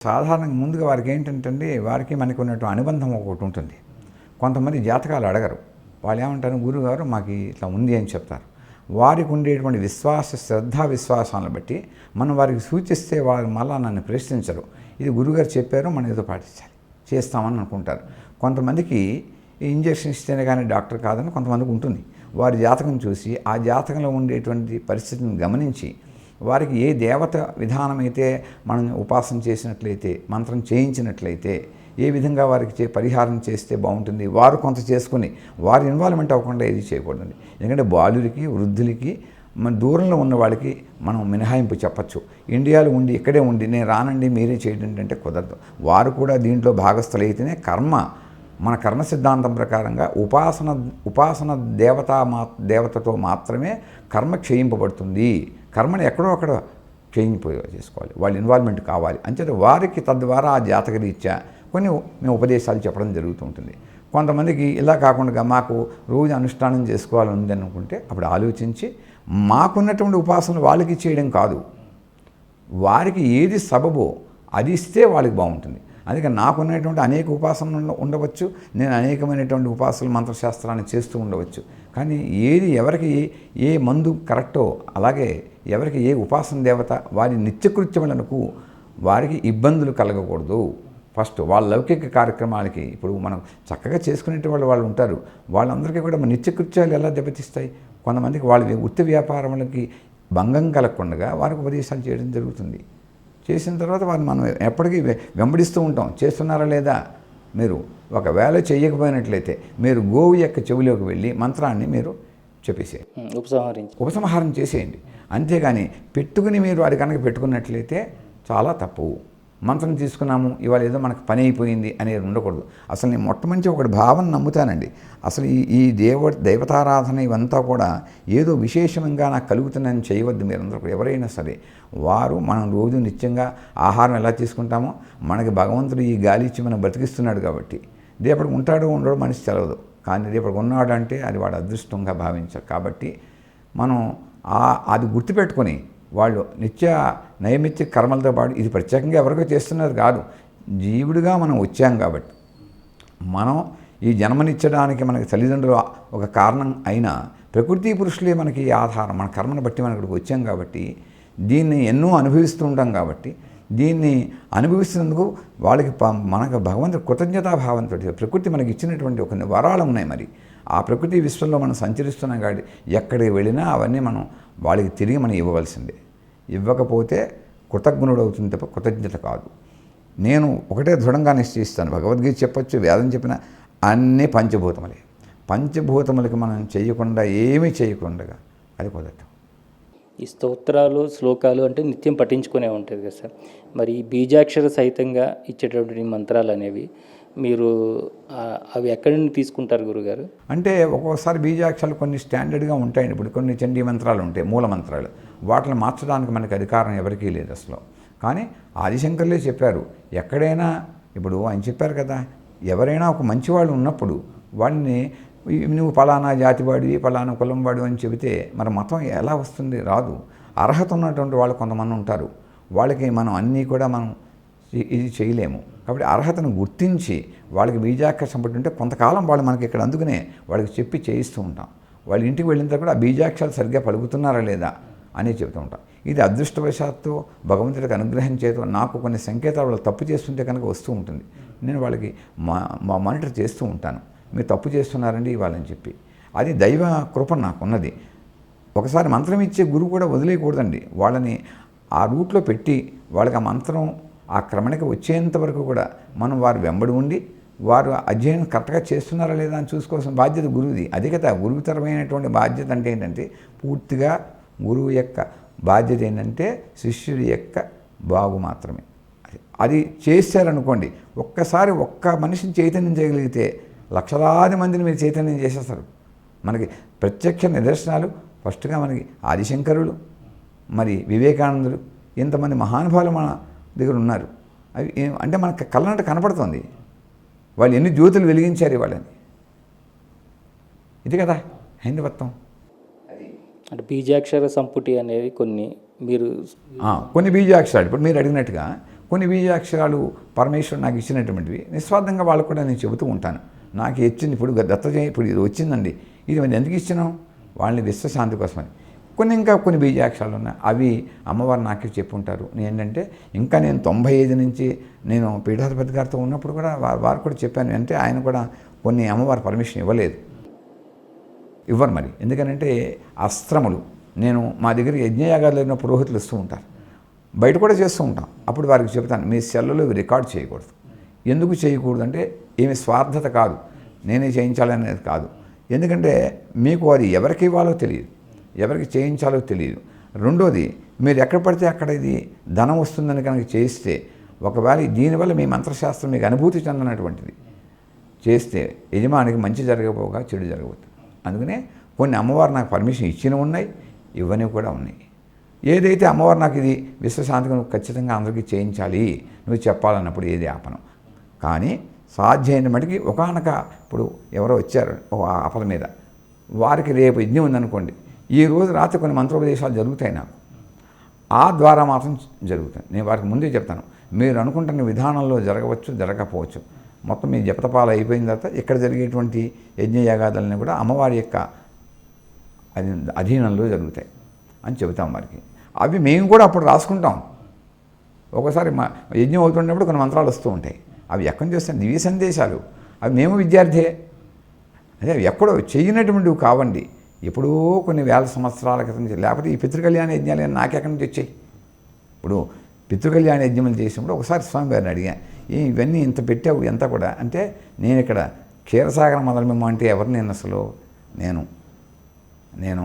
సాధారణంగా ముందుగా వారికి ఏంటంటే వారికి మనకు ఉన్నటువంటి అనుబంధం ఒకటి ఉంటుంది. కొంతమంది జాతకాలు అడగరు. వాళ్ళు ఏమంటారు, గురువుగారు మాకు ఇట్లా ఉంది అని చెప్తారు. వారికి ఉండేటువంటి శ్రద్ధా విశ్వాసాలను బట్టి మనం వారికి సూచిస్తే వారు మళ్ళా నన్ను ప్రశ్నించరు. ఇది గురువుగారు చెప్పారు, మనం ఏదో పాటించాలి, చేస్తామని అనుకుంటారు. కొంతమందికి ఇంజక్షన్ ఇస్తేనే కానీ డాక్టర్ కాదని కొంతమందికి ఉంటుంది. వారి జాతకం చూసి ఆ జాతకంలో ఉండేటువంటి పరిస్థితిని గమనించి వారికి ఏ దేవత విధానమైతే మనం ఉపాసన చేసినట్లయితే, మంత్రం చేయించినట్లయితే, ఏ విధంగా వారికి పరిహారం చేస్తే బాగుంటుంది, వారు కొంత చేసుకుని వారి ఇన్వాల్వ్మెంట్ అవ్వకుండా ఏది చేయకూడదండి. ఎందుకంటే బాలురికి, వృద్ధులకి, మన దూరంలో ఉన్న వాళ్ళకి మనం మినహాయింపు చెప్పచ్చు. ఇండియాలో ఉండి ఇక్కడే ఉండి నేను రానండి మీరే చేయండి అంటే కుదరదు. వారు కూడా దీంట్లో భాగస్థులైతేనే మన కర్మ సిద్ధాంతం ప్రకారంగా ఉపాసన దేవతతో మాత్రమే కర్మ క్షయింపబడుతుంది. కర్మని ఎక్కడో అక్కడ చేసుకోవాలి, వాళ్ళ ఇన్వాల్వ్మెంట్ కావాలి. అంచేత వారికి తద్వారా ఆ జాతకరీత్యా కొన్ని మేము ఉపదేశాలు చెప్పడం జరుగుతూ ఉంటుంది. కొంతమందికి ఇలా కాకుండా మాకు రోజు అనుష్ఠానం చేసుకోవాలని ఉంది అనుకుంటే అప్పుడు ఆలోచించి మాకున్నటువంటి ఉపాసనలు వాళ్ళకి చేయడం కాదు, వారికి ఏది సబబో అది ఇస్తే వాళ్ళకి బాగుంటుంది. అందుకని నాకున్నటువంటి అనేక ఉపాసనలు ఉండవచ్చు, నేను అనేకమైనటువంటి ఉపాసనలు మంత్రశాస్త్రాన్ని చేస్తూ ఉండవచ్చు. కానీ ఏది ఎవరికి ఏ మందు కరెక్టో అలాగే ఎవరికి ఏ ఉపాసన దేవత వారి నిత్యకృత్యములకు వారికి ఇబ్బందులు కలగకూడదు. ఫస్ట్ వాళ్ళ లౌకిక కార్యక్రమాలకి ఇప్పుడు మనం చక్కగా చేసుకునే వాళ్ళు ఉంటారు. వాళ్ళందరికీ కూడా మన నిత్యకృత్యాలు ఎలా దెబ్బతీస్తాయి? కొంతమందికి వాళ్ళ వృత్తి వ్యాపారములకి భంగం కలగకుండా వారికి ఉపదేశాలు చేయడం జరుగుతుంది. చేసిన తర్వాత వారిని మనం ఎప్పటికీ వెంబడిస్తూ ఉంటాం. చేస్తున్నారా లేదా? మీరు ఒకవేళ చేయకపోయినట్లయితే మీరు గోవు యొక్క చెవిలోకి వెళ్ళి మంత్రాన్ని మీరు చెప్పేసేయండి, ఉపసంహారం చేసేయండి. అంతేగాని పెట్టుకుని మీరు అది కనుక పెట్టుకున్నట్లయితే చాలా తప్పు. మంత్రం తీసుకున్నాము, ఇవాళ ఏదో మనకు పని అయిపోయింది అనేది ఉండకూడదు. అసలు నేను మొట్టమొదటి ఒకటి భావన నమ్ముతానండి. అసలు ఈ దైవతారాధన ఇవంతా కూడా ఏదో విశేషంగా నాకు కలుగుతుందని చేయవద్దు. మీరందరూ ఎవరైనా సరే వారు మనం రోజు నిత్యంగా ఆహారం ఎలా తీసుకుంటామో మనకి భగవంతుడు ఈ గాలి ఇచ్చి మనం బ్రతికిస్తున్నాడు కాబట్టి రేపటికి ఉంటాడో ఉండడో మనిషి తెలవదు. కానీ రేపటికి ఉన్నాడు అంటే అది వాడు అదృష్టంగా భావించారు. కాబట్టి మనం అది గుర్తుపెట్టుకొని వాళ్ళు నైమిత్య కర్మలతో పాటు ఇది ప్రత్యేకంగా ఎవరికో చేస్తున్నారు కాదు, జీవుడిగా మనం వచ్చాం కాబట్టి మనం ఈ జన్మనిచ్చడానికి మనకి తల్లిదండ్రులు ఒక కారణం అయినా ప్రకృతి పురుషులే మనకి ఆధారం. మన కర్మను బట్టి మనం ఇక్కడికి వచ్చాం కాబట్టి దీన్ని ఎన్నో అనుభవిస్తూ ఉంటాం కాబట్టి దీన్ని అనుభవిస్తున్నందుకు వాళ్ళకి మనకు భగవంతుడు కృతజ్ఞతాభావంతో ప్రకృతి మనకి ఇచ్చినటువంటి కొన్ని వరాలు ఉన్నాయి. మరి ఆ ప్రకృతి విశ్వంలో మనం సంచరిస్తున్నాం కాబట్టి ఎక్కడికి వెళ్ళినా అవన్నీ మనం వాళ్ళకి తిరిగి మనం ఇవ్వవలసిందే. ఇవ్వకపోతే కృతజ్ఞుడు అవుతుంది తప్ప కృతజ్ఞత కాదు. నేను ఒకటే దృఢంగా నిశ్చయిస్తాను, భగవద్గీత చెప్పచ్చు, వేదం చెప్పిన అన్నీ పంచభూతములే. పంచభూతములకి మనం చేయకుండా ఏమీ చేయకుండా అది కుదరదు. ఈ స్తోత్రాలు శ్లోకాలు అంటే నిత్యం పఠించుకునే ఉంటుంది కదా సార్. మరి ఈ బీజాక్షర సహితంగా ఇచ్చేటటువంటి మంత్రాలు అనేవి మీరు అవి ఎక్కడి నుండి తీసుకుంటారు గురుగారు? అంటే ఒక్కోసారి బీజాక్షరాలు కొన్ని స్టాండర్డ్గా ఉంటాయండి. ఇప్పుడు కొన్ని చండీ మంత్రాలు ఉంటాయి, మూల మంత్రాలు, వాటిని మార్చడానికి మనకి అధికారం ఎవరికీ లేదు అసలు. కానీ ఆదిశంకర్లే చెప్పారు, ఎక్కడైనా ఇప్పుడు ఆయన చెప్పారు కదా, ఎవరైనా ఒక మంచివాళ్ళు ఉన్నప్పుడు వాళ్ళని నువ్వు పలానా జాతివాడివి, పలానా కులం వాడివి అని చెబితే మరి మతం ఎలా వస్తుంది? రాదు. అర్హత ఉన్నటువంటి వాళ్ళు కొంతమంది ఉంటారు, వాళ్ళకి మనం అన్నీ కూడా మనం ఇది చేయలేము. కాబట్టి అర్హతను గుర్తించి వాళ్ళకి బీజాక్షరం పట్టుంటే కొంతకాలం వాళ్ళు మనకి ఇక్కడ అందుకనే వాళ్ళకి చెప్పి చేయిస్తూ ఉంటాం. వాళ్ళ ఇంటికి వెళ్ళిన తర్వాత కూడా ఆ బీజాక్షరాలు సరిగ్గా పలుకుతున్నారా లేదా అని చెబుతూ ఉంటాం. ఇది అదృష్టవశాత్తు భగవంతుడికి అనుగ్రహం చేతూ నాకు కొన్ని సంకేతాలు వాళ్ళు తప్పు చేస్తుంటే కనుక వస్తూ ఉంటుంది. నేను వాళ్ళకి మానిటర్ చేస్తూ ఉంటాను, మీరు తప్పు చేస్తున్నారండి ఇవ్వాలని చెప్పి. అది దైవ కృప నాకున్నది. ఒకసారి మంత్రం ఇచ్చే గురువు కూడా వదిలేయకూడదండి. వాళ్ళని ఆ రూట్లో పెట్టి వాళ్ళకి ఆ మంత్రం ఆ క్రమణకి వచ్చేంత వరకు కూడా మనం వారు వెంబడి ఉండి వారు అధ్యయనం కరెక్ట్గా చేస్తున్నారా లేదా అని చూసుకోవాల్సిన బాధ్యత గురువుది. అది కదా గురువుతరమైనటువంటి బాధ్యత. అంటే ఏంటంటే పూర్తిగా గురువు యొక్క బాధ్యత ఏంటంటే శిష్యుడి యొక్క బాగు మాత్రమే. అది చేశారనుకోండి, ఒక్కసారి ఒక్క మనిషిని చైతన్యం చేయగలిగితే లక్షలాది మందిని మీరు చైతన్యం చేసేస్తారు. మనకి ప్రత్యక్ష నిదర్శనాలు ఫస్ట్గా మనకి ఆదిశంకరులు, మరి వివేకానందులు, ఇంతమంది మహానుభావులు మన దగ్గర ఉన్నారు. అవి అంటే మనకు కళ్ళంట కనపడుతుంది వాళ్ళు ఎన్ని జ్యోతులు వెలిగించారు వాళ్ళని. ఇది కదా హైందవత్వం. అంటే బీజాక్షర సంపుటి అనేది కొన్ని మీరు కొన్ని బీజాక్షరాలు ఇప్పుడు మీరు అడిగినట్టుగా కొన్ని బీజాక్షరాలు పరమేశ్వరుడు నాకు ఇచ్చినటువంటివి నిస్వార్థంగా వాళ్ళకు కూడా నేను చెబుతూ ఉంటాను. నాకు వచ్చింది ఇప్పుడు ఇప్పుడు ఇది వచ్చిందండి, ఇది మరి ఎందుకు ఇచ్చినాం? వాళ్ళని విశ్వశాంతి కోసమని. కొన్ని బీజాక్షరాలు ఉన్నాయి, అవి అమ్మవారు నాకే చెప్పుంటారు. ఏంటంటే ఇంకా నేను 95 నుంచి నేను పీఠాధిపతి గారితో ఉన్నప్పుడు కూడా వారు కూడా చెప్పాను. అంటే ఆయన కూడా కొన్ని అమ్మవారు పర్మిషన్ ఇవ్వరు మరి. ఎందుకనంటే అస్త్రములు నేను మా దగ్గర యజ్ఞయాగాలు ఉన్న పురోహితులు వస్తూ ఉంటారు, బయట కూడా చేస్తూ ఉంటాం. అప్పుడు వారికి చెప్తాను, మీ సెల్లలో ఇవి రికార్డ్ చేయకూడదు. ఎందుకు చేయకూడదు అంటే ఏమి స్వార్థత కాదు, నేనే చేయించాలనేది కాదు. ఎందుకంటే మీకు అది ఎవరికి ఇవ్వాలో తెలియదు, ఎవరికి చేయించాలో తెలియదు. రెండోది, మీరు ఎక్కడ పడితే అక్కడ ఇది ధనం వస్తుందని కనుక చేస్తే, ఒకవేళ దీనివల్ల మీ మంత్రశాస్త్రం మీకు అనుభూతి చెందనటువంటిది చేస్తే యజమానికి మంచి జరగకపోగా చెడు జరగబోతుంది. అందుకనే కొన్ని అమ్మవారు నాకు పర్మిషన్ ఇచ్చినవి ఉన్నాయి, ఇవ్వనివి కూడా ఉన్నాయి. ఏదైతే అమ్మవారు నాకు ఇది విశ్వశాంతిగా నువ్వు ఖచ్చితంగా అందరికీ చేయించాలి, నువ్వు చెప్పాలన్నప్పుడు ఏది ఆపను. కానీ సాధ్యమైన మటుకి ఒకనొక ఇప్పుడు ఎవరో వచ్చారు ఒక ఆపద మీద, వారికి రేపు యజ్ఞం ఉందనుకోండి, ఈ రోజు రాత్రి కొన్ని మంత్రోపదేశాలు జరుగుతాయి నాకు, ఆ ద్వారా మాత్రం జరుగుతాయి. నేను వారికి ముందే చెప్తాను, మీరు అనుకుంటున్న విధానంలో జరగవచ్చు, జరగకపోవచ్చు. మొత్తం మీ జపతపాలు అయిపోయిన తర్వాత ఇక్కడ జరిగేటువంటి యజ్ఞయాగాదులని కూడా అమ్మవారి యొక్క అధీనంలో జరుగుతాయి అని చెబుతాం వారికి. అవి మేము కూడా అప్పుడు రాసుకుంటాం. ఒకసారి మా యజ్ఞం అవుతున్నప్పుడు కొన్ని మంత్రాలు వస్తూ ఉంటాయి, అవి ఎక్కడి నుంచి వస్తాయి? దివ్య సందేశాలు. అవి మేము విద్యార్థే, అదే ఎక్కడో చేయనటువంటివి కావండి, ఎప్పుడో కొన్ని వేల సంవత్సరాల క్రితం. లేకపోతే ఈ పితృకళ్యాణ యజ్ఞాలు నాకెక్కడి నుంచి వచ్చాయి? ఇప్పుడు పితృకళ్యాణ యజ్ఞములు చేసినప్పుడు ఒకసారి స్వామివారిని అడిగా, ఇవన్నీ ఇంత పెట్టావు ఎంత కూడా అంటే, నేను ఇక్కడ క్షీరసాగర మొదలమ్మ అంటే ఎవరు? నేను అసలు నేను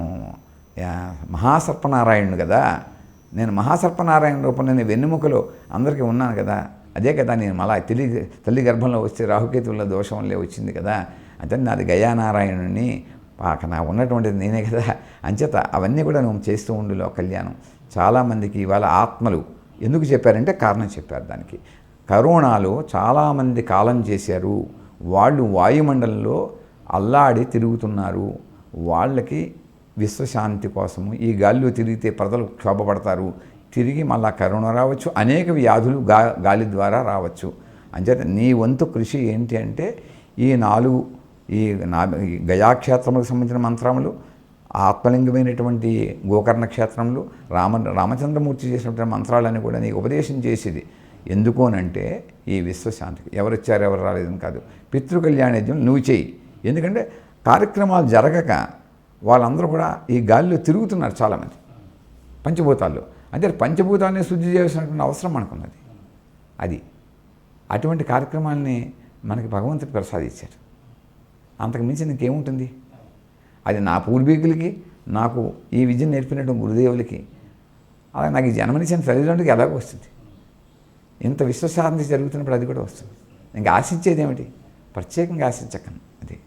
మహాసర్పనారాయణుడు కదా, నేను మహాసర్పనారాయణ రూపంలో నేను వెన్నెముకలో అందరికీ ఉన్నాను కదా, అదే కదా నేను మళ్ళా తల్లి గర్భంలో వస్తే రాహుకేతువుల దోషం వల్లే వచ్చింది కదా, అంటే నాది గయానారాయణుని నా ఉన్నటువంటిది నేనే కదా. అంచేత అవన్నీ కూడా నువ్వు చేస్తూ ఉండులో కళ్యాణం. చాలామందికి ఇవాళ ఆత్మలు ఎందుకు చెప్పారంటే కారణం చెప్పారు దానికి. కరోనాలో చాలామంది కాలం చేశారు, వాళ్ళు వాయుమండలంలో అల్లాడి తిరుగుతున్నారు. వాళ్ళకి విశ్వశాంతి కోసము ఈ గాలిలో తిరిగితే ప్రజలు క్షోభపడతారు, తిరిగి మళ్ళా కరోనా రావచ్చు, అనేక వ్యాధులు గాలి ద్వారా రావచ్చు. అంచేత నీ వంతు కృషి ఏంటి అంటే ఈ గయాక్షేత్రములకు సంబంధించిన మంత్రములు, ఆత్మలింగమైనటువంటి గోకర్ణ క్షేత్రములు, రామచంద్రమూర్తి చేసినటువంటి మంత్రాలని కూడా నీకు ఉపదేశం చేసేది. ఎందుకు అనంటే ఈ విశ్వశాంతికి. ఎవరు వచ్చారు ఎవరు రాలేదని కాదు, పితృకళ్యాణోద్యమం నువ్వు చేయి. ఎందుకంటే కార్యక్రమాలు జరగక వాళ్ళందరూ కూడా ఈ గాలిలో తిరుగుతున్నారు చాలామంది పంచభూతాల్లో. అంటే పంచభూతాలని శుద్ధి చేయాల్సినటువంటి అవసరం మనకున్నది. అది అటువంటి కార్యక్రమాలని మనకి భగవంతుడు ప్రసాదించారు. అంతకు మించి నీకేముంటుంది? అది నా పూర్వీకులకి, నాకు ఈ విద్యను నేర్పినటువంటి గురుదేవులకి, అలాగే నాకు ఈ జన్మనిచ్చిన తల్లిదండ్రులకి ఎలాగో వస్తుంది. ఇంత విశ్వశాంతి జరుగుతున్నప్పుడు అది కూడా వస్తుంది. ఇంకా ఆశించేది ఏమిటి? ప్రత్యేకంగా ఆశించకండి. అది